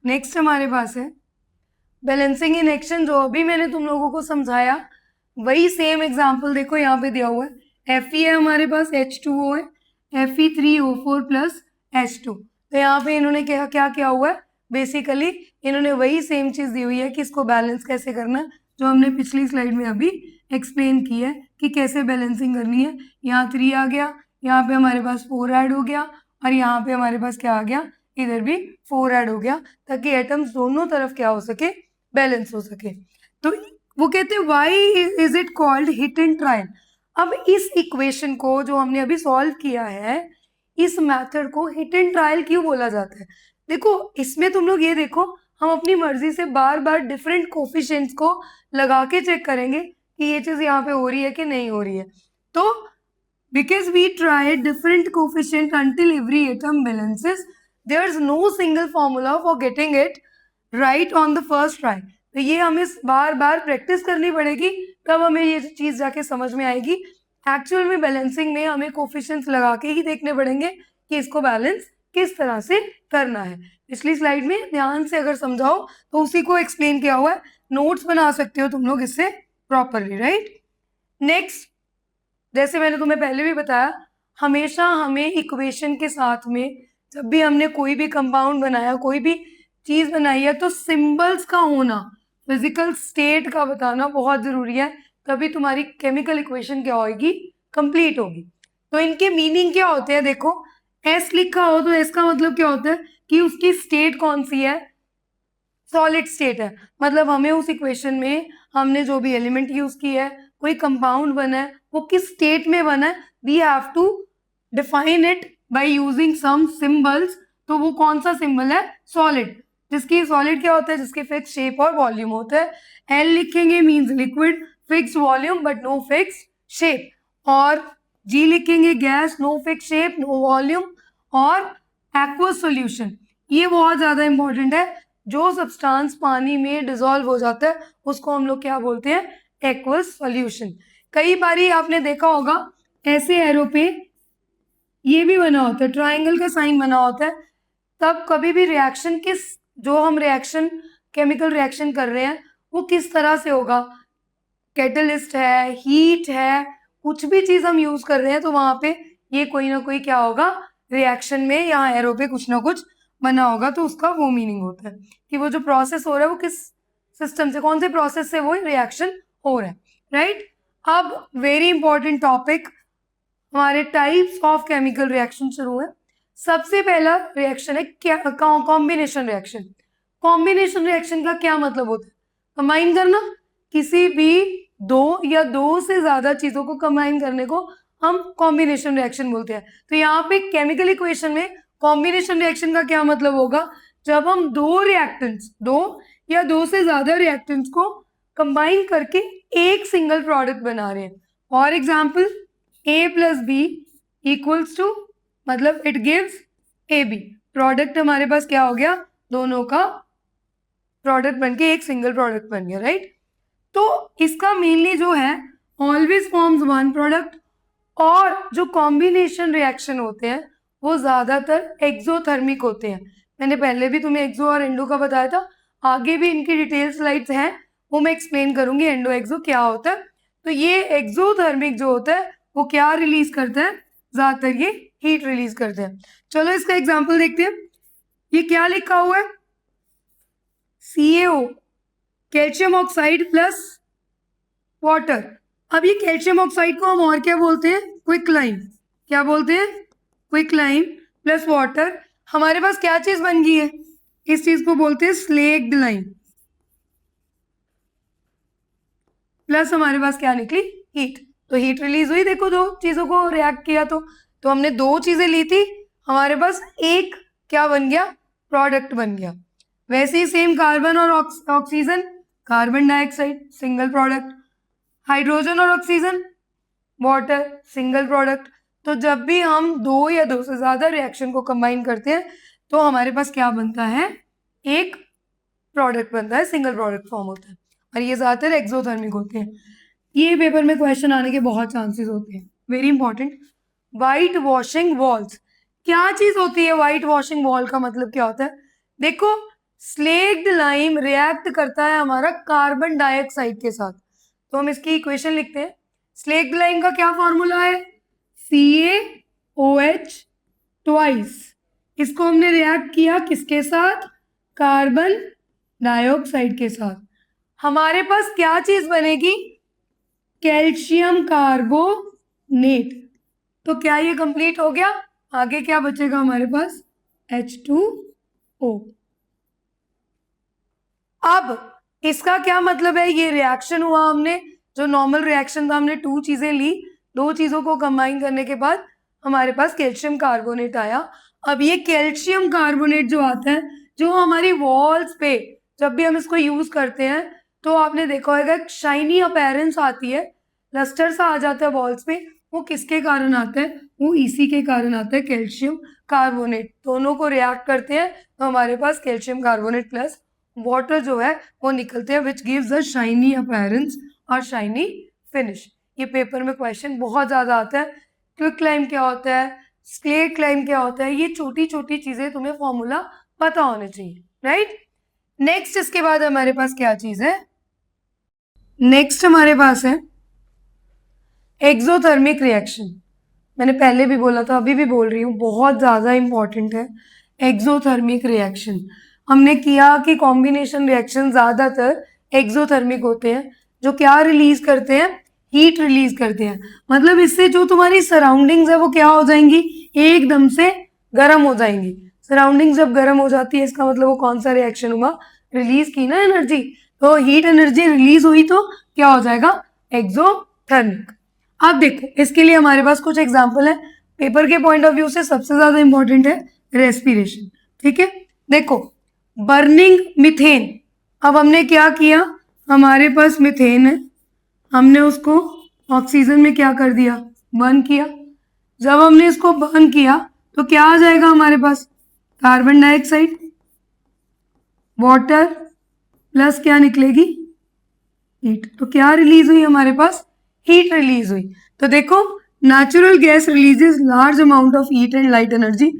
Next हमारे पास है balancing in action. जो अभी मैंने तुम लोगों को समझाया वही सेम एग्जांपल देखो यहाँ पे दिया हुआ है। Fe है हमारे पास, H2O है, Fe3O4 प्लस H2। तो यहाँ पे इन्होंने क्या क्या किया हुआ है, बेसिकली इन्होंने वही सेम चीज दी हुई है कि इसको बैलेंस कैसे करना है, जो हमने पिछली स्लाइड में अभी एक्सप्लेन की है कि कैसे बैलेंसिंग करनी है। यहाँ 3 आ गया, यहाँ पे हमारे पास 4 ऐड हो गया, और यहाँ पे हमारे पास क्या आ गया, इधर भी 4 ऐड हो गया, ताकि एटम्स दोनों तरफ क्या हो सके, बैलेंस हो सके। तो वो कहते हैं why is it called hit and trial. अब इस इक्वेशन को जो हमने अभी सॉल्व किया है, इस मेथड को हिट एंड ट्रायल क्यों बोला जाता है। देखो इसमें तुम लोग ये देखो, हम अपनी मर्जी से बार बार डिफरेंट कोफिशिएंट्स को लगा के चेक करेंगे कि ये चीज यहाँ पे हो रही है कि नहीं हो रही है। तो because we tried different coefficient until every atom balances, there's no single formula for getting it right on the first try। तो ये हमें बार बार प्रैक्टिस करनी पड़ेगी, तब हमें ये चीज जाके समझ में आएगी। एक्चुअल में बैलेंसिंग में हमें कोफिशिएंट्स लगा के ही देखने पड़ेंगे कि इसको बैलेंस किस तरह से करना है। पिछली स्लाइड में ध्यान से अगर समझाओ तो उसी को एक्सप्लेन किया हुआ है, नोट्स बना सकते हो तुम लोग इससे प्रॉपरली, राइट। नेक्स्ट, जैसे मैंने तुम्हें पहले भी बताया, हमेशा हमें इक्वेशन के साथ में जब भी हमने कोई भी कंपाउंड बनाया, कोई भी चीज बनाई है, तो सिंबल्स का होना, फिजिकल स्टेट का बताना बहुत जरूरी है, तभी तुम्हारी केमिकल इक्वेशन क्या होगी, कंप्लीट होगी। तो इनके मीनिंग क्या होते हैं, देखो एस लिखा हो तो एस का मतलब क्या होता है कि उसकी स्टेट कौन सी है, सॉलिड स्टेट है। मतलब हमें उस इक्वेशन में हमने जो भी एलिमेंट यूज की है, कोई कंपाउंड बना है, वो किस स्टेट में बना है, we have to define it by using some symbols. तो वो कौन सा सिंबल है, सॉलिड। जिसकी सॉलिड क्या होता है, जिसके फिक्स शेप और वॉल्यूम होता है। एल लिखेंगे means liquid, fix volume but no fix shape. और जी लिखेंगे gas, no fix shape no volume और एक्वस सॉल्यूशन। ये बहुत ज्यादा इंपॉर्टेंट है। जो सब्सटेंस पानी में डिसॉल्व हो जाता है उसको हम लोग क्या बोलते हैं, एक्वस सॉल्यूशन। कई बारी आपने देखा होगा ऐसे एरो पे ये भी बना होता है, ट्रायंगल का साइन बना होता है। तब कभी भी रिएक्शन किस, जो हम रिएक्शन केमिकल रिएक्शन कर रहे हैं वो किस तरह से होगा, कैटलिस्ट है, हीट है, कुछ भी चीज हम यूज कर रहे हैं तो वहां पे ये कोई ना कोई क्या होगा, रिएक्शन में यहाँ एरो पे कुछ ना कुछ बना होगा। तो उसका वो मीनिंग होता है कि वो जो प्रोसेस हो रहा है वो किस सिस्टम से, कौन से प्रोसेस से वो रिएक्शन हो रहा है, राइट। अब वेरी इंपॉर्टेंट टॉपिक, हमारे टाइप्स ऑफ केमिकल रिएक्शन शुरू है। सबसे पहला रिएक्शन है क्या, कॉम्बिनेशन रिएक्शन। कॉम्बिनेशन रिएक्शन का क्या मतलब होता है, कंबाइन करना। किसी भी दो या दो से ज्यादा चीजों को कंबाइन करने को हम कॉम्बिनेशन रिएक्शन बोलते हैं। तो यहाँ पे केमिकल इक्वेशन में कॉम्बिनेशन रिएक्शन का क्या मतलब होगा, जब हम दो रिएक्टेंट्स, दो या दो से ज्यादा रिएक्टेंट्स को कंबाइन करके एक सिंगल प्रोडक्ट बना रहे हैं। For example a plus b equals to, मतलब it gives a b. Product हमारे पास क्या हो गया, दोनों का प्रोडक्ट बनके एक सिंगल प्रोडक्ट बन गया, राइट। तो इसका मेनली जो है ऑलवेज फॉर्म्स वन प्रोडक्ट। और जो कॉम्बिनेशन रिएक्शन होते हैं वो ज्यादातर एक्सोथर्मिक होते हैं। मैंने पहले भी तुम्हें एक्सो और एंडो का बताया था, आगे भी इनकी डिटेल स्लाइड्स हैं, वो मैं एक्सप्लेन करूंगी एंडो एक्सो क्या होता है। तो ये एक्सोथर्मिक जो होता है वो क्या रिलीज करता है, ज्यादातर ये हीट रिलीज करते हैं। चलो इसका एग्जाम्पल देखते हैं। ये क्या लिखा हुआ है, CaO, calcium oxide plus water. अब ये कैल्शियम ऑक्साइड को हम और क्या बोलते हैं, क्विकलाइम। क्या बोलते हैं, क्विकलाइम प्लस वाटर। हमारे पास क्या चीज बन गई है, इस चीज को बोलते हैं स्लेक्ड लाइम। प्लस हमारे पास क्या निकली, हीट। तो हीट रिलीज हुई, देखो दो चीजों को रिएक्ट किया तो हमने दो चीजें ली थी, हमारे पास एक क्या बन गया, प्रोडक्ट बन गया। वैसे ही सेम कार्बन और oxygen, carbon dioxide single product, hydrogen और ऑक्सीजन, वाटर सिंगल प्रोडक्ट। तो जब भी हम दो या दो से ज्यादा रिएक्शन को कंबाइन करते हैं तो हमारे पास क्या बनता है, एक प्रोडक्ट बनता है, सिंगल प्रोडक्ट फॉर्म होता है। और ये ज्यादातर एक्सोथर्मिक होते हैं। ये पेपर में क्वेश्चन आने के बहुत चांसेस होते हैं, very important. White washing walls, क्या चीज होती है वाइट वॉशिंग वॉल, का मतलब क्या होता है, देखो स्लेक्ड लाइम रिएक्ट करता है हमारा कार्बन डाइऑक्साइड के साथ। तो हम इसकी इक्वेशन लिखते हैं। स्लेक्ड लाइम का क्या फॉर्मूला है? CaOH twice. इसको हमने रिएक्ट किया किसके साथ? कार्बन डाइऑक्साइड के साथ। हमारे पास क्या चीज बनेगी? Calcium carbonate. तो क्या ये कंप्लीट हो गया? आगे क्या बचेगा हमारे पास? H2O। अब इसका क्या मतलब है? ये रिएक्शन हुआ, हमने जो नॉर्मल रिएक्शन था, हमने 2 चीजें ली, 2 चीजों को कंबाइन करने के बाद हमारे पास कैल्शियम कार्बोनेट आया। अब ये कैल्शियम कार्बोनेट जो आता है, जो हमारी वॉल्स पे जब भी हम इसको यूज करते हैं तो आपने देखा होगा शाइनी अपीयरेंस आती है, लस्टर सा आ जाता है वॉल्स पे। वो किसके कारण आता है? वो इसी के कारण आता है, कैल्शियम कार्बोनेट। दोनों को रिएक्ट करते हैं तो हमारे पास कैल्शियम कार्बोनेट प्लस वाटर जो है वो निकलते हैं, which gives a shiny appearance और शाइनी फिनिश। ये पेपर में क्वेश्चन बहुत ज्यादा आता है। क्विक लाइम क्या होता है, स्लेट लाइम क्या होता है, ये छोटी छोटी चीजें तुम्हें फॉर्मूला पता होने चाहिए, राइट। नेक्स्ट इसके बाद हमारे पास क्या चीज है? नेक्स्ट हमारे पास है एक्सोथर्मिक रिएक्शन। मैंने पहले भी बोला था, अभी भी बोल रही हूँ, बहुत ज़्यादा इंपॉर्टेंट है एक्सोथर्मिक रिएक्शन। हमने किया कि कॉम्बिनेशन रिएक्शन ज़्यादातर एक्सोथर्मिक होते हैं, जो क्या रिलीज करते हैं? हीट रिलीज करते हैं। मतलब इससे जो तुम्हारी सराउंडिंग्स है वो क्या हो जाएंगी? एकदम से गर्म हो जाएंगी। सराउंडिंग्स जब गर्म हो जाती है इसका मतलब वो कौन सा रिएक्शन हुआ? रिलीज की ना एनर्जी। तो हीट एनर्जी रिलीज हुई तो क्या हो जाएगा? एक्सोथर्मिक। अब देखो इसके लिए हमारे पास कुछ एग्जाम्पल है। पेपर के पॉइंट ऑफ व्यू से सबसे ज्यादा इंपॉर्टेंट है रेस्पिरेशन, ठीक है। देखो बर्निंग मिथेन। अब हमने क्या किया? हमारे पास मिथेन है, हमने उसको ऑक्सीजन में क्या कर दिया? बर्न किया। जब हमने इसको बर्न किया तो क्या आ जाएगा हमारे पास? कार्बन डाइऑक्साइड, वाटर प्लस क्या निकलेगी? हीट। तो क्या रिलीज हुई हमारे पास? हीट रिलीज हुई। तो देखो natural gas releases large amount of heat and light energy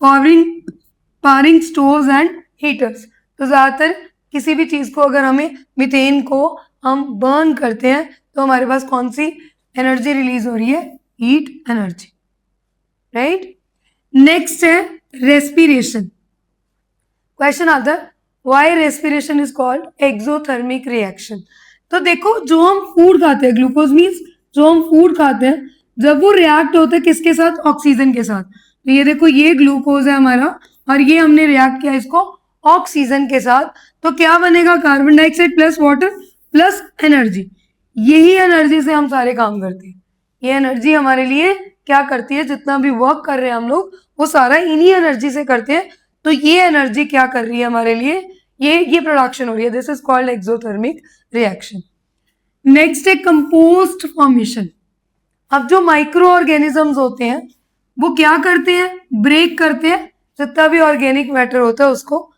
powering stoves and heaters. तो ज्यादातर किसी भी चीज को अगर हमें मिथेन को हम बर्न करते हैं तो हमारे पास कौन सी एनर्जी रिलीज हो रही है? Heat energy, right. नेक्स्ट है रेस्पिरेशन। क्वेश्चन आता है why respiration is called exothermic reaction. तो देखो जो हम फूड खाते हैं, ग्लूकोज मीन्स जो हम फूड खाते हैं, जब वो रिएक्ट होता है किसके साथ? ऑक्सीजन के साथ। तो ये देखो ये ग्लूकोज है हमारा और ये हमने रिएक्ट किया इसको ऑक्सीजन के साथ। तो क्या बनेगा? Carbon dioxide plus water plus energy. यही एनर्जी से हम सारे काम करते हैं। ये एनर्जी हमारे लिए क्या करती है? जितना भी वर्क कर रहे हैं हम लोग वो सारा इन्हीं एनर्जी से करते हैं। तो ये एनर्जी क्या कर रही है हमारे लिए? ये प्रोडक्शन हो रही है। This is called exothermic reaction. Next है कंपोस्ट फॉर्मेशन। अब जो माइक्रो ऑर्गेनिजम्स होते हैं वो क्या करते हैं? ब्रेक करते हैं जितना भी ऑर्गेनिक मैटर होता है उसको।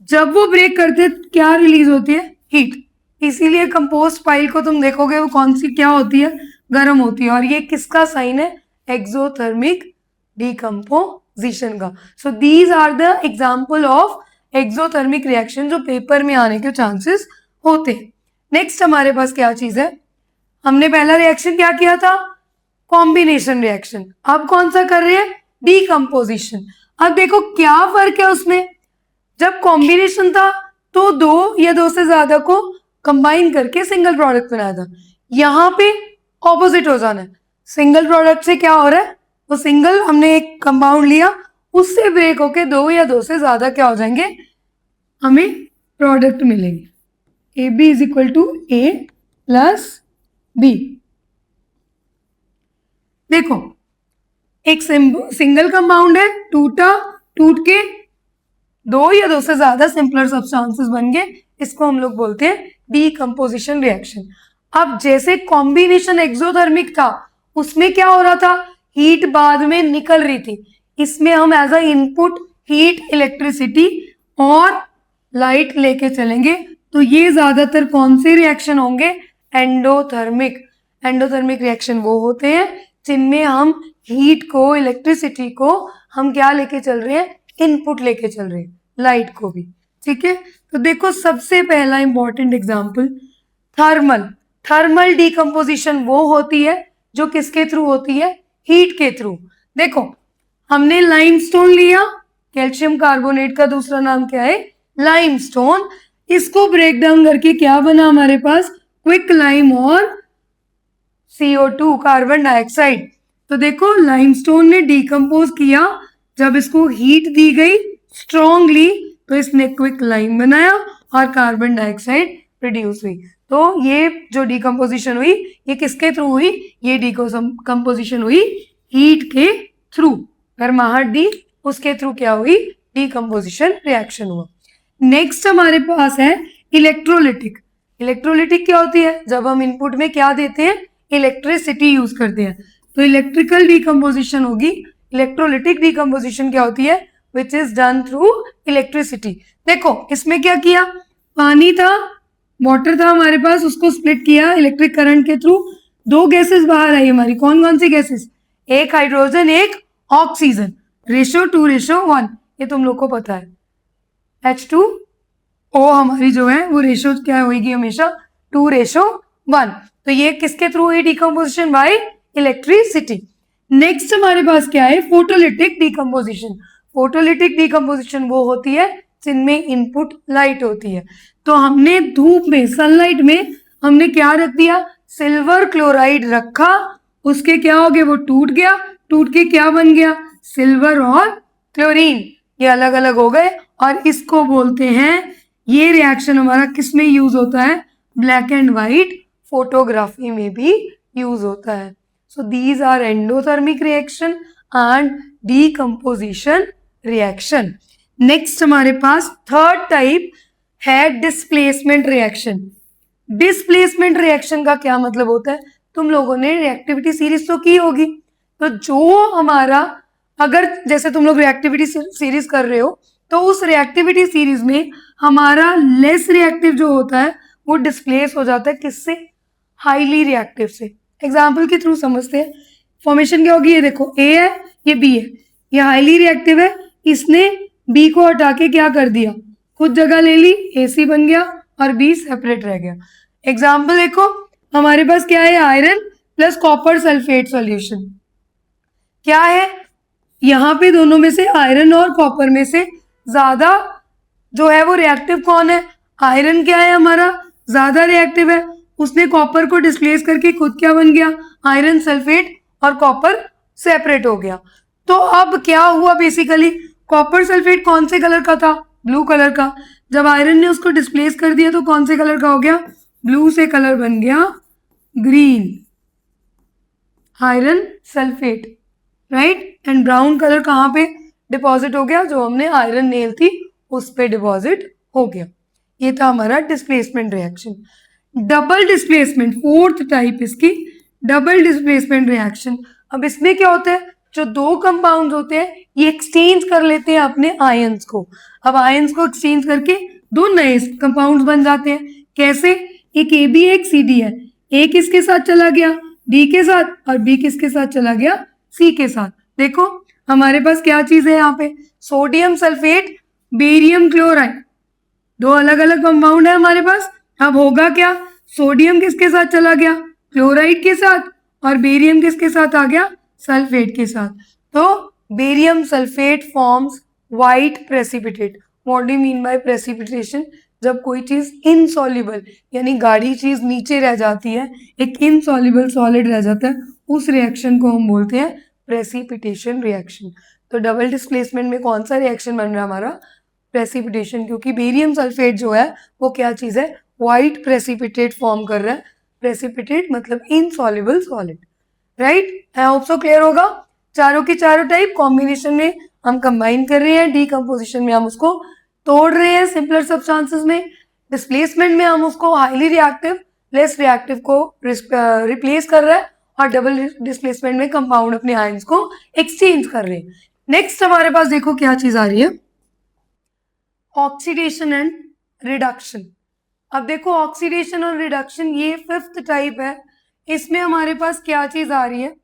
जब वो ब्रेक करते हैं क्या रिलीज होती है? हीट। इसीलिए कंपोस्ट पाइल को तुम देखोगे वो कौन सी क्या होती है? गर्म होती है। और ये किसका साइन है? एक्सोथर्मिक डिकम्पोजिशन का। So these are the example of exothermic reaction जो पेपर में आने के चांसेस होते हैं। नेक्स्ट हमारे पास क्या चीज है? हमने पहला रिएक्शन क्या किया था? Combination reaction. अब कौन सा कर रहे हैं? डीकम्पोजिशन। अब देखो क्या फर्क है उसमें। जब कॉम्बिनेशन था तो 2 या 2 से ज्यादा को कंबाइन करके सिंगल प्रोडक्ट बनाया था। यहाँ पे ऑपोजिट हो जाना है। सिंगल प्रोडक्ट से क्या हो रहा है? वो सिंगल हमने एक कंपाउंड लिया, उससे ब्रेक होके 2 या 2 से ज्यादा क्या हो जाएंगे? हमें प्रोडक्ट मिलेंगे। A B is equal to A plus B. देखो एक सिंगल कंपाउंड है, टूट के 2 या 2 से ज्यादा सिंपलर सब्सटेंसेस बन गए, इसको हम लोग बोलते हैं डीकम्पोजिशन रिएक्शन। अब जैसे कॉम्बिनेशन एक्सोथर्मिक था उसमें क्या हो रहा था? हीट बाद में निकल रही थी। इसमें हम as a input heat, electricity और लाइट लेके चलेंगे। तो ये ज्यादातर कौन से रिएक्शन होंगे? एंडोथर्मिक। एंडोथर्मिक रिएक्शन वो होते हैं जिनमें हम हीट को, इलेक्ट्रिसिटी को हम क्या लेके चल रहे हैं? इनपुट लेके चल रहे हैं, लाइट को भी। ठीक है, तो देखो सबसे पहला important example thermal. Thermal decomposition वो होती है जो किसके थ्रू होती है? हीट के थ्रू। देखो हमने लाइमस्टोन लिया, कैल्शियम कार्बोनेट का दूसरा नाम क्या है? लाइमस्टोन। इसको ब्रेक डाउन करके क्या बना हमारे पास? क्विक लाइम और CO2 कार्बन डाइऑक्साइड। तो देखो लाइमस्टोन ने डिकम्पोज किया, जब इसको हीट दी गई स्ट्रॉन्गली तो इसने क्विक लाइम बनाया और कार्बन डाइऑक्साइड प्रोड्यूस हुई। तो ये जो डिकम्पोजिशन हुई ये किसके थ्रू हुई? ये डिकम्पोजिशन हुई हीट के थ्रू। गर्माहट दी उसके थ्रू क्या हुई? डिकम्पोजिशन रिएक्शन हुआ। नेक्स्ट हमारे पास है इलेक्ट्रोलिटिक। इलेक्ट्रोलिटिक क्या होती है? जब हम इनपुट में क्या देते हैं? इलेक्ट्रिसिटी यूज करते हैं, तो इलेक्ट्रिकल डिकम्पोजिशन होगी। इलेक्ट्रोलिटिक डिकम्पोजिशन क्या होती है? Which is done through electricity. देखो इसमें क्या किया, पानी था, वाटर था हमारे पास, उसको स्प्लिट किया इलेक्ट्रिक करंट के थ्रू, दो गैसेस बाहर आई हमारी। कौन कौन सी गैसेस? एक हाइड्रोजन एक ऑक्सीजन, रेशो 2:1, ये तुम लोग को पता है। H2O हमारी जो है वो रेशो क्या होगी? हमेशा 2:1। तो ये किसके थ्रू हुई डिकम्पोजिशन? Bye electricity. नेक्स्ट हमारे पास क्या है? Photolytic decomposition. फोटोलिटिक डिकम्पोजिशन वो होती है जिनमें इनपुट लाइट होती है। तो हमने धूप में, सनलाइट में हमने क्या रख दिया? सिल्वर क्लोराइड रखा, उसके क्या हो गया? वो टूट गया, टूट के क्या बन गया? सिल्वर और क्लोरीन, ये अलग अलग हो गए और इसको बोलते हैं, ये रिएक्शन हमारा किस में यूज होता है? ब्लैक एंड व्हाइट फोटोग्राफी में भी यूज होता है। So these are endothermic reaction and decomposition reaction. Next हमारे पास थर्ड टाइप है डिस्प्लेसमेंट रिएक्शन। डिस्प्लेसमेंट रिएक्शन का क्या मतलब होता है? तुम लोगों ने रिएक्टिविटी सीरीज तो की होगी, तो जो हमारा, अगर जैसे तुम लोग रिएक्टिविटी सीरीज कर रहे हो तो उस रिएक्टिविटी सीरीज में हमारा लेस रिएक्टिव जो होता है वो डिस्प्लेस हो जाता है किससे? हाईली रिएक्टिव से। एग्जाम्पल के थ्रू समझते हैं। फॉर्मेशन क्या होगी? ये देखो A है, ये B है, ये हाईली रिएक्टिव है, इसने B को हटा के क्या कर दिया? खुद जगह ले ली, AC बन गया और B सेपरेट रह गया। एग्जाम्पल देखो हमारे पास क्या है? Iron plus copper sulphate solution. क्या है यहाँ पे? दोनों में से, आयरन और कॉपर में से ज्यादा जो है वो रिएक्टिव कौन है? आयरन क्या है हमारा? ज्यादा रिएक्टिव है, उसने कॉपर को डिस्प्लेस करके खुद क्या बन गया? आयरन सल्फेट, और कॉपर सेपरेट हो गया। तो अब क्या हुआ बेसिकली? कॉपर सल्फेट कौन से कलर का था? ब्लू कलर का। जब आयरन ने उसको डिस्प्लेस कर दिया तो कौन से कलर का हो गया? ब्लू से कलर बन गया green, iron sulphate, right. And brown colour कहाँ पे डिपॉजिट हो गया? जो हमने आयरन नेल थी उस पे डिपॉजिट हो गया। ये था हमारा displacement reaction. Double displacement, fourth type इसकी, डबल डिस्प्लेसमेंट रिएक्शन। अब इसमें क्या होता है? जो दो कंपाउंड होते हैं ये एक्सचेंज कर लेते हैं अपने आयंस को। अब आयंस को एक्सचेंज करके दो नए कंपाउंड बन जाते हैं। कैसे? एक AB एक CD है, A किसके साथ चला गया? D के साथ, और B किसके साथ चला गया? C के साथ। देखो हमारे पास क्या चीज है यहाँ पे? सोडियम सल्फेट, बेरियम क्लोराइड, दो अलग अलग कंपाउंड है हमारे पास। अब होगा क्या? सोडियम किसके साथ चला गया? क्लोराइड के साथ, और बेरियम किसके साथ आ गया? सल्फेट के साथ। तो barium sulphate forms white precipitate. What do you mean by precipitation? जब कोई चीज इनसॉल्युबल यानी गाढ़ी चीज नीचे रह जाती है, एक इनसॉल्युबल सॉलिड रह जाता है, उस रिएक्शन को हम बोलते हैं प्रेसिपिटेशन रिएक्शन। तो डबल डिस्प्लेसमेंट में कौन सा रिएक्शन बन रहा है हमारा? प्रेसिपिटेशन, क्योंकि बेरियम सल्फेट जो है वो क्या चीज है? व्हाइट प्रेसिपिटेट फॉर्म कर रहा है। प्रेसिपिटेट मतलब insoluble solid, right. I hope so clear होगा। चारों की चारों टाइप कॉम्बिनेशन में हम कंबाइन कर रहे हैं, डीकम्पोजिशन में हम उसको तोड़ रहे हैं सिंपलर सब्सटेंसेस में, डिस्प्लेसमेंट में हम उसको हाईली रिएक्टिव लेस रिएक्टिव को रिप्लेस कर रहे हैं, और डबल डिस्प्लेसमेंट में कंपाउंड अपने आयंस को एक्सचेंज कर रहे हैं। नेक्स्ट हमारे पास देखो क्या चीज आ रही है? Oxidation and reduction. अब देखो ऑक्सीडेशन और रिडक्शन ये फिफ्थ टाइप है। इसमें हमारे पास क्या चीज आ रही है?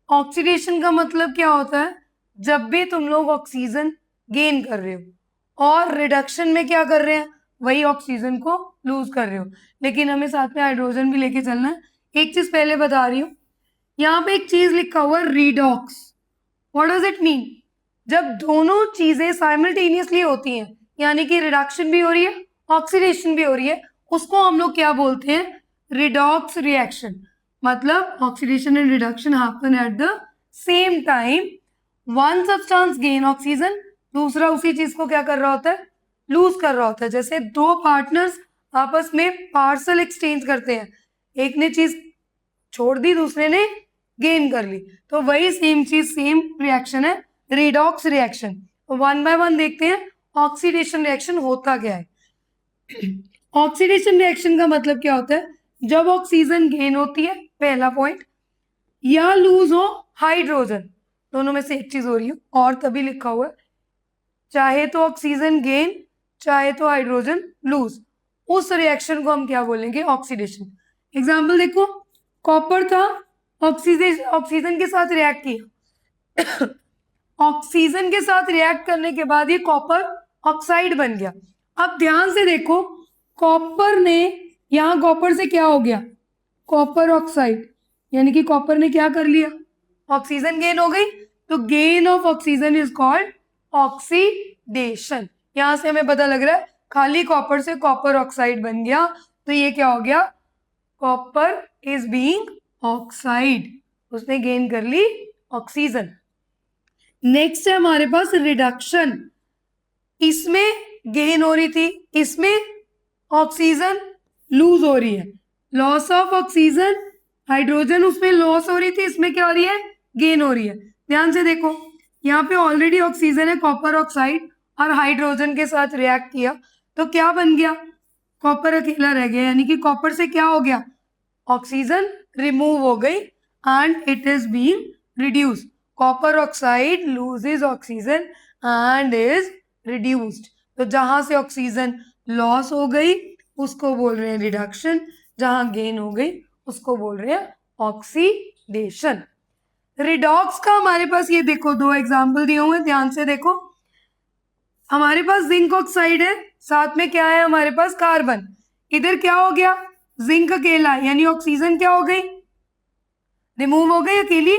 ऑक्सीडेशन का मतलब क्या होता है? जब भी तुम लोग ऑक्सीजन गेन कर रहे हो, और रिडक्शन में क्या कर रहे हैं, वही ऑक्सीजन को लूज कर रहे हो, लेकिन हमें साथ में हाइड्रोजन भी लेके चलना है। एक चीज पहले बता रही हूँ, यहाँ पे एक चीज लिखा हुआ है redox. What does it mean? जब दोनों चीजें साइमल्टेनियसली होती हैं, यानी कि रिडक्शन भी हो रही है, ऑक्सीडेशन भी हो रही है, उसको हम लोग क्या बोलते हैं? Redox reaction. मतलब oxidation and reduction happen at the same time. One substance gain oxygen, दूसरा उसी चीज को क्या कर रहा होता है? लूज कर रहा होता है। जैसे दो पार्टनर्स आपस में पार्सल एक्सचेंज करते हैं, एक ने चीज छोड़ दी, दूसरे ने गेन कर ली, तो वही सेम चीज, सेम रिएक्शन है, redox reaction. One by one देखते हैं ऑक्सीडेशन रिएक्शन होता क्या है। ऑक्सीडेशन रिएक्शन का मतलब क्या होता है? जब ऑक्सीजन गेन होती है, पहला पॉइंट, या लूज हो हाइड्रोजन, दोनों में से एक चीज हो रही है, और तभी लिखा हुआ है चाहे तो ऑक्सीजन गेन चाहे तो हाइड्रोजन लूज, उस रिएक्शन को हम क्या बोलेंगे? ऑक्सीडेशन। एग्जाम्पल देखो, कॉपर था, ऑक्सीजन के साथ रिएक्ट किया, ऑक्सीजन के साथ रिएक्ट करने के बाद ये कॉपर ऑक्साइड बन गया। अब ध्यान से देखो, कॉपर ने, यहां कॉपर से क्या हो गया? कॉपर ऑक्साइड, यानी कि कॉपर ने क्या कर लिया? ऑक्सीजन गेन हो गई, तो gain of oxygen is called oxidation. यहां से हमें पता लग रहा है खाली कॉपर से कॉपर ऑक्साइड बन गया, तो ये क्या हो गया? कॉपर इज बीइंग ऑक्साइड, उसने गेन कर ली ऑक्सीजन। नेक्स्ट है हमारे पास रिडक्शन। इसमें गेन हो रही थी, इसमें ऑक्सीजन लूज हो रही है, लॉस ऑफ ऑक्सीजन, हाइड्रोजन उसमें लॉस हो रही थी, इसमें क्या हो रही है? गेन हो रही है। ध्यान से देखो, यहाँ पे ऑलरेडी ऑक्सीजन है, कॉपर ऑक्साइड, और हाइड्रोजन के साथ रिएक्ट किया, तो क्या बन गया? कॉपर अकेला रह गया, यानी कि कॉपर से क्या हो गया? ऑक्सीजन रिमूव हो गई and it is being reduced. Copper oxide loses oxygen and is reduced. तो जहां से ऑक्सीजन लॉस हो गई उसको बोल रहे हैं रिडक्शन, जहां गेन हो गई उसको बोल रहे हैं ऑक्सीडेशन। रिडॉक्स का हमारे पास ये देखो दो एग्जाम्पल दिए हुए हैं, ध्यान से देखो। हमारे पास जिंक ऑक्साइड है, साथ में क्या है हमारे पास? कार्बन। इधर क्या हो गया? जिंक अकेला, यानी ऑक्सीजन क्या हो गई? रिमूव हो गई, अकेली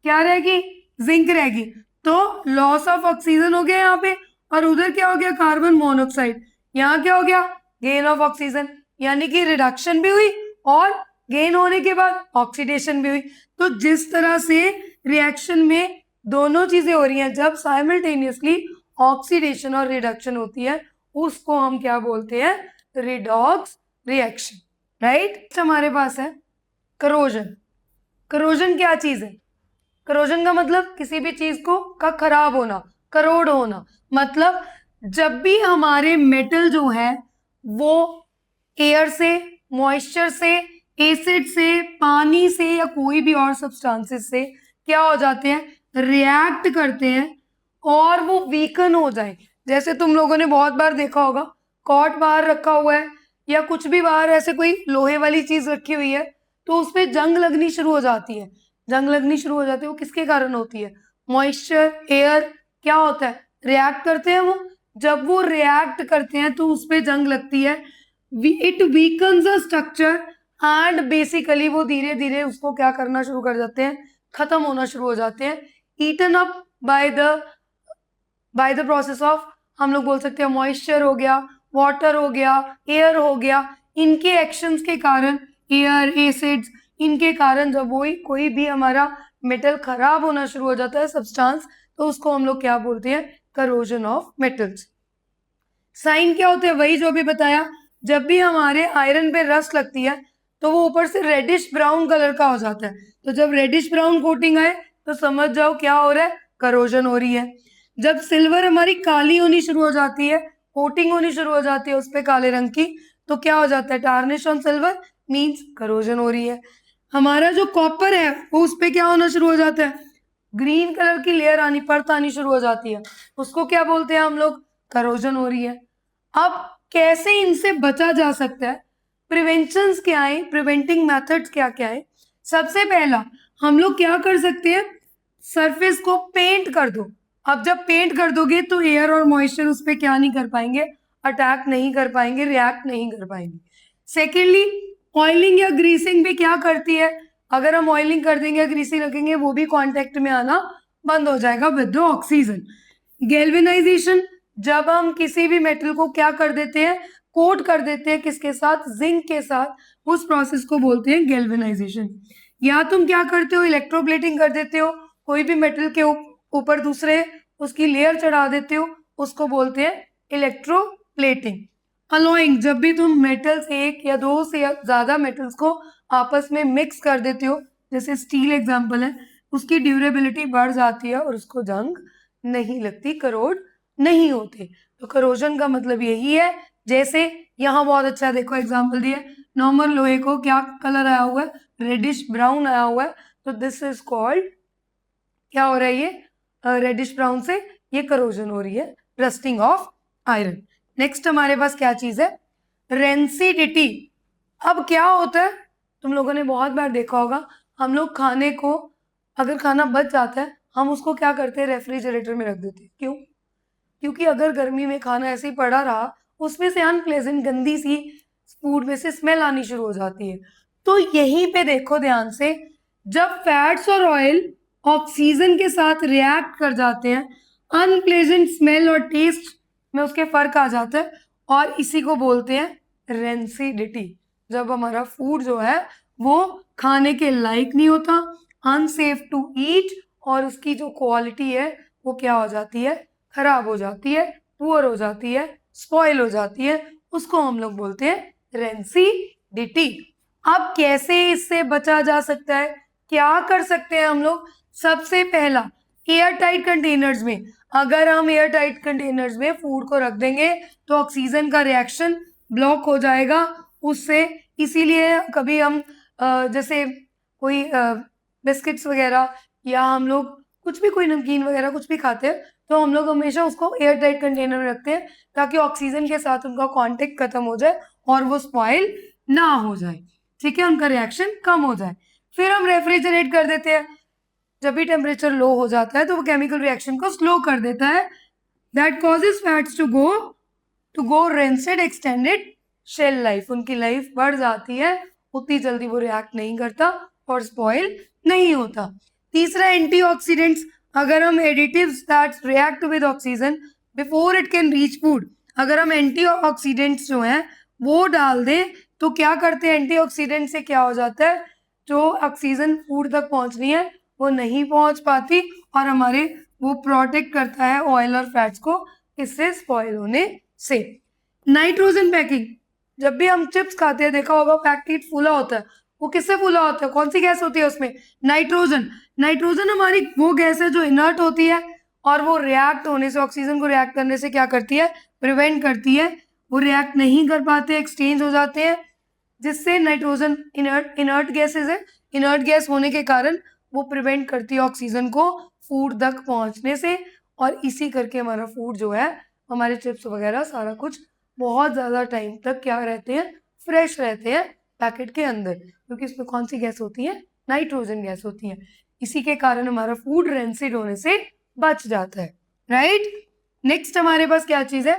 क्या रहेगी? जिंक रहेगी। तो लॉस ऑफ ऑक्सीजन हो गया यहाँ पे, और उधर क्या हो गया? Carbon monoxide. यहाँ क्या हो गया? गेन ऑफ ऑक्सीजन, यानी कि रिडक्शन भी हुई और गेन होने के बाद ऑक्सीडेशन भी हुई। तो जिस तरह से रिएक्शन में दोनों चीजें हो रही हैं, जब साइमल्टेनियसली ऑक्सीडेशन और रिडक्शन होती है, उसको हम क्या बोलते हैं? Redox reaction, right. हमारे पास है करोजन। करोजन क्या चीज है? करोजन का मतलब किसी भी चीज को का खराब होना, करोड होना। मतलब जब भी हमारे मेटल जो है वो एयर से, मॉइस्चर से, एसिड से, पानी से, या कोई भी और सब्सटेंसेस से क्या हो जाते हैं? रिएक्ट करते हैं और वो वीकन हो जाए। जैसे तुम लोगों ने बहुत बार देखा होगा, कॉट बाहर रखा हुआ है या कुछ भी बाहर ऐसे कोई लोहे वाली चीज रखी हुई है, तो उसमें जंग लगनी शुरू हो जाती है। जंग लगनी शुरू हो जाती है, वो किसके कारण होती है? मॉइस्चर, एयर क्या होता है? रिएक्ट करते हैं वो। जब वो रिएक्ट करते हैं तो उसपे जंग लगती है, it weakens a structure and basically वो धीरे धीरे उसको क्या करना शुरू कर जाते हैं? खत्म होना शुरू हो जाते हैं, eaten up by the process of, हम लोग बोल सकते हैं मॉइस्चर हो गया, वाटर हो गया, एयर हो गया। इनके एक्शंस के कारण, एयर, एसिड्स, इनके कारण जब वही कोई भी हमारा मेटल खराब होना शुरू हो जाता है, सब्सटेंस, तो उसको हम लोग क्या बोलते हैं? Corrosion of metals. साइन क्या होते हैं? वही जो भी बताया, जब भी हमारे आयरन पे रस्ट लगती है तो वो ऊपर से रेडिश ब्राउन कलर का हो जाता है। तो जब रेडिश ब्राउन कोटिंग आए तो समझ जाओ क्या हो रहा है? करोजन हो रही है। जब सिल्वर हमारी काली होनी शुरू हो जाती है, कोटिंग होनी शुरू हो जाती है उस पर काले रंग की, तो क्या हो जाता है? Tarnish on silver, means corrosion हो रही है। हमारा जो कॉपर है वो उस पर क्या होना शुरू हो जाता है? ग्रीन कलर की लेयर आनी, परत आनी शुरू हो जाती है, उसको क्या बोलते हैं हम लोग? करोजन हो रही है। अब कैसे इनसे बचा जा सकता है? प्रिवेंशंस क्या है? प्रिवेंटिंग मेथड्स क्या क्या है? सबसे पहला हम लोग क्या कर सकते हैं? सरफेस को पेंट कर दो। अब जब पेंट कर दोगे तो एयर और मॉइस्चर उस पर क्या नहीं कर पाएंगे, अटैक नहीं कर पाएंगे, रिएक्ट नहीं कर पाएंगे। सेकेंडली, ऑयलिंग या ग्रीसिंग भी क्या करती है, अगर हम ऑयलिंग कर देंगे या ग्रीसिंग रखेंगे वो भी कांटेक्ट में आना बंद हो जाएगा विद द ऑक्सीजन। गैल्वेनाइजेशन, जब हम किसी भी मेटल को क्या कर देते हैं, कोट कर देते हैं, किसके साथ, जिंक के साथ, उस प्रोसेस को बोलते हैं गैल्वेनाइजेशन। या तुम क्या करते हो, इलेक्ट्रोप्लेटिंग कर देते हो, कोई भी मेटल के ऊपर दूसरे उसकी लेयर चढ़ा देते हो, उसको बोलते हैं इलेक्ट्रोप्लेटिंग। अलॉइंग, जब भी तुम मेटल्स, एक या दो से ज्यादा मेटल्स को आपस में मिक्स कर देते हो, जैसे स्टील एग्जांपल है, उसकी ड्यूरेबिलिटी बढ़ जाती है और उसको जंग नहीं लगती, करोड नहीं होते। तो करोजन का मतलब यही है, जैसे यहाँ बहुत अच्छा देखो एग्जांपल दिया, नॉर्मल लोहे को क्या कलर आया हुआ है, रेडिश ब्राउन आया हुआ है, तो दिस इज कॉल्ड, क्या हो रहा है ये, रेडिश ब्राउन से ये करोजन हो रही है, रस्टिंग ऑफ आयरन। नेक्स्ट हमारे पास क्या चीज है, रेंसिडिटी। अब क्या होता है, तुम लोगों ने बहुत बार देखा होगा, हम लोग खाने को, अगर खाना बच जाता है हम उसको क्या करते हैं, रेफ्रिजरेटर में रख देते हैं। क्यों? क्योंकि अगर गर्मी में खाना ऐसे ही पड़ा रहा, उसमें से अनप्लेजेंट गंदी सी फूड में से स्मेल आनी शुरू हो जाती है। तो यहीं पे देखो ध्यान से, जब फैट्स और ऑयल ऑक्सीजन के साथ रिएक्ट कर जाते हैं, अनप्लेजेंट स्मेल और टेस्ट में उसके फर्क आ जाता है, और इसी को बोलते हैं रेंसिडिटी। जब हमारा फूड जो है वो खाने के लायक नहीं होता, अनसेफ टू ईट, और उसकी जो क्वालिटी है वो क्या हो जाती है, खराब हो जाती है, पुअर हो जाती है, स्पॉइल हो जाती है, उसको हम लोग बोलते हैं रेंसिडिटी। अब कैसे इससे बचा जा सकता है, क्या कर सकते हैं हम लोग, सबसे पहला, एयर टाइट कंटेनर्स में, अगर हम एयर टाइट कंटेनर्स में फूड को रख देंगे तो ऑक्सीजन का रिएक्शन ब्लॉक हो जाएगा उससे। इसीलिए कभी हम जैसे कोई बिस्किट्स वगैरह, या हम लोग कुछ भी, कोई नमकीन वगैरह कुछ भी खाते हैं, तो हम लोग हमेशा उसको एयर टाइट कंटेनर में रखते हैं, ताकि ऑक्सीजन के साथ उनका कांटेक्ट खत्म हो जाए और वो स्पॉइल ना हो जाए, ठीक है, उनका रिएक्शन कम हो जाए। फिर हम रेफ्रिजरेट कर देते हैं, जब भी टेम्परेचर लो हो जाता है तो वो केमिकल रिएक्शन को स्लो कर देता है, that causes fats to go rancid, extended shelf life, उनकी लाइफ बढ़ जाती है, उतनी जल्दी वो रिएक्ट नहीं करता और स्पॉइल नहीं होता। तीसरा, एंटीऑक्सीडेंट्स, अगर हम additives that react with oxygen before it can reach food, अगर हम एंटीऑक्सीडेंट्स जो हैं वो डाल दें, तो क्या करते हैं, एंटीऑक्सीडेंट से क्या हो जाता है, जो ऑक्सीजन फूड तक पहुंचनी है वो नहीं पहुंच पाती, और हमारे वो प्रोटेक्ट करता है ऑयल और फैट्स को इससे स्पॉइल होने से। नाइट्रोजन पैकिंग, जब भी हम चिप्स खाते हैं देखा होगा पैकेट फूला होता है, वो किससे फूला होता है, कौन सी गैस होती है उसमें, नाइट्रोजन। नाइट्रोजन हमारी वो गैस है जो इनर्ट होती है, और वो रिएक्ट होने से, ऑक्सीजन को रिएक्ट करने से क्या करती है, प्रिवेंट करती है, वो रिएक्ट नहीं कर पाते, एक्सचेंज हो जाते हैं, जिससे नाइट्रोजन इनर्ट गैसेज है, इनर्ट गैस होने के कारण वो प्रिवेंट करती है ऑक्सीजन को फूड तक पहुंचने से, और इसी करके हमारा फूड जो है, हमारे चिप्स वगैरह सारा कुछ बहुत ज़्यादा टाइम तक क्या रहते हैं, फ्रेश रहते हैं पैकेट के अंदर, क्योंकि इसमें कौन सी गैस होती है, नाइट्रोजन गैस होती है। इसी के कारण हमारा फूड रेंसिड होने से बच जाता है, राइट। नेक्स्ट हमारे पास क्या चीज़ है,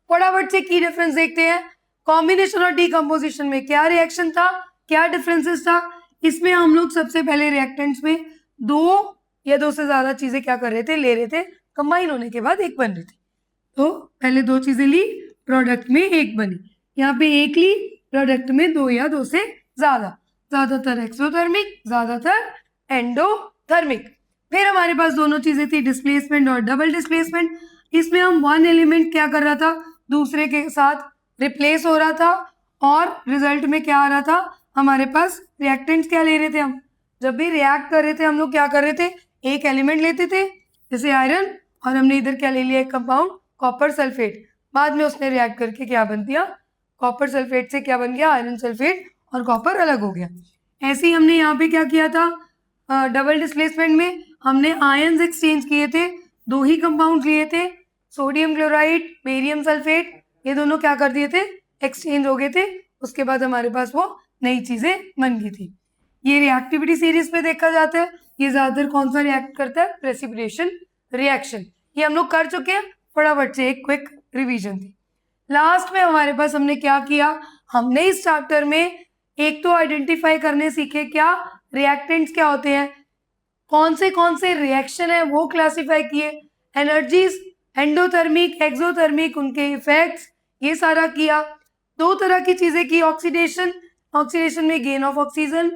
फटाफट से की डिफरेंस देखते हैं। कॉम्बिनेशन और डीकम्पोजिशन में क्या रिएक्शन था, क्या डिफरेंसेस था, इसमें हम लोग सबसे पहले रिएक्टेंट्स में दो या दो से ज्यादा चीजें क्या कर रहे थे, ले रहे थे, कंबाइन होने के बाद एक बन रही थी। तो पहले दो चीजें ली, प्रोडक्ट में एक बनी, यहाँ पे एक ली, प्रोडक्ट में दो या दो से ज्यादा, ज्यादातर एक्सोथर्मिक, ज्यादातर एंडोथर्मिक। फिर हमारे पास दोनों चीजें थी, डिस्प्लेसमेंट और डबल डिस्प्लेसमेंट। इसमें हम वन एलिमेंट क्या कर रहा था, दूसरे के साथ रिप्लेस हो रहा था, और रिजल्ट में क्या आ रहा था, हमारे पास रिएक्टेंट्स क्या ले रहे थे, हम जब भी रिएक्ट कर रहे थे हम लोग क्या कर रहे थे, एक एलिमेंट लेते थे जैसे आयरन, और हमने इधर क्या ले लिया, एक कंपाउंड कॉपर सल्फेट, बाद में उसने रिएक्ट करके क्या बन दिया, कॉपर सल्फेट से क्या बन गया, आयरन सल्फेट, और कॉपर अलग हो गया। ऐसे ही हमने यहाँ पे क्या किया था, डबल डिस्प्लेसमेंट में हमने आयन्स एक्सचेंज किए थे, दो ही कंपाउंड लिए थे, सोडियम क्लोराइड, बेरियम सल्फेट, ये दोनों क्या कर दिए थे, एक्सचेंज हो गए थे, उसके बाद हमारे पास वो नई चीजें बन गई थी। ये रिएक्टिविटी सीरीज पे देखा जाता है, ये ज्यादातर कौन सा रिएक्ट करता है, प्रेसिपिटेशन रिएक्शन। ये हम लोग कर चुके हैं, फटाफट से एक क्विक रिवीजन थी। लास्ट में हमारे पास हमने क्या किया, हमने इस चैप्टर में एक तो आइडेंटिफाई करने सीखे क्या रिएक्टेंट्स क्या होते हैं, कौन से रिएक्शन है वो क्लासिफाई किए, एनर्जीज एंडोथर्मिक एक्सोथर्मिक उनके इफेक्ट्स ये सारा किया। दो तरह की चीजें की, ऑक्सीडेशन, ऑक्सीडेशन में gain of oxygen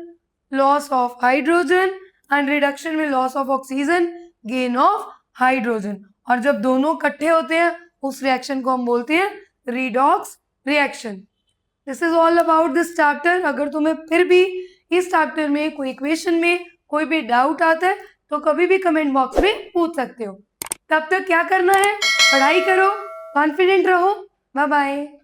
loss of hydrogen and reduction में loss of oxygen gain of hydrogen. और जब दोनों इकट्ठे होते हैं उस रिएक्शन को हम बोलते हैं redox reaction. This is all about this chapter. अगर तुम्हें फिर भी इस चैप्टर में कोई इक्वेशन में कोई भी डाउट आता है तो कभी भी कमेंट बॉक्स में पूछ सकते हो। तब तक क्या करना है, पढ़ाई करो, कॉन्फिडेंट रहो। Bye bye.